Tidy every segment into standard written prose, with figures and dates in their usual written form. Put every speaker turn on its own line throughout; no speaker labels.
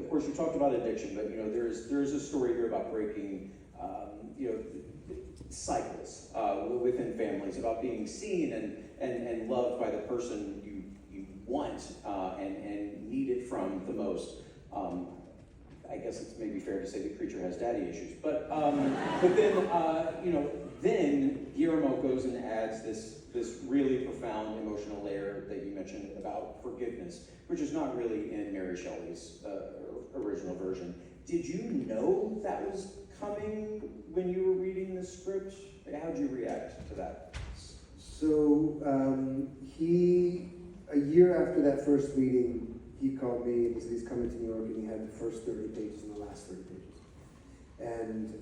of course, you talked about addiction, but there's a story here about breaking, cycles within families, about being seen and loved by the person you want and need it from the most. I guess it's maybe fair to say the creature has daddy issues, but then Guillermo goes and adds this really profound emotional layer that you mentioned about forgiveness, which is not really in Mary Shelley's original version. Did you know that was coming when you were reading the script? How'd you react to that?
So a year after that first reading, he called me and said he's coming to New York, and he had the first 30 pages and the last 30 pages. And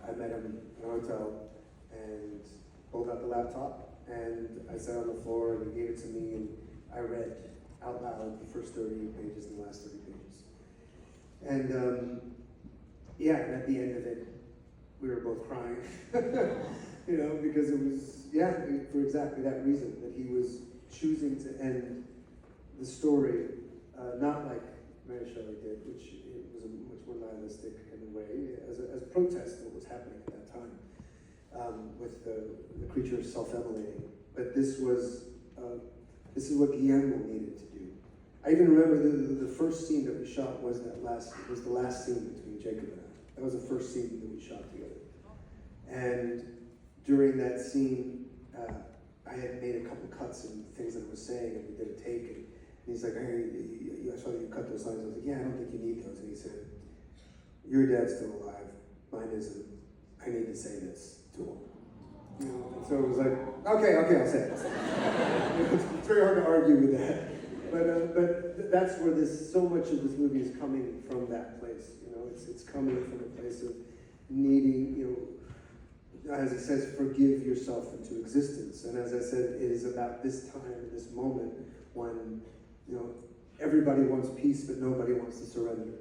I met him in a hotel and pulled out the laptop, and I sat on the floor and he gave it to me, and I read out loud the first 30 pages and the last 30 pages. And and at the end of it, we were both crying, because it was, for exactly that reason, that he was choosing to end the story, not like Mary Shelley did, which it was much more nihilistic in a way, as a protest to what was happening at that time, with the creature self-immolating. But this is what Guillermo needed to do. I even remember the first scene that we shot was the last scene between Jacob and I. That was the first scene that we shot together. And during that scene, I had made a couple cuts and things that I was saying, and we did a take, and he's like, hey, I saw that you cut those lines. I was like, yeah, I don't think you need those. And he said, your dad's still alive, mine isn't. I need to say this to him. And so it was like, okay, I'll say it. It's very hard to argue with that. But that's where so much of this movie is coming from, that place. It's coming from a place of needing, as he says, forgive yourself into existence. And as I said, it is about this time, this moment, when everybody wants peace, but nobody wants to surrender.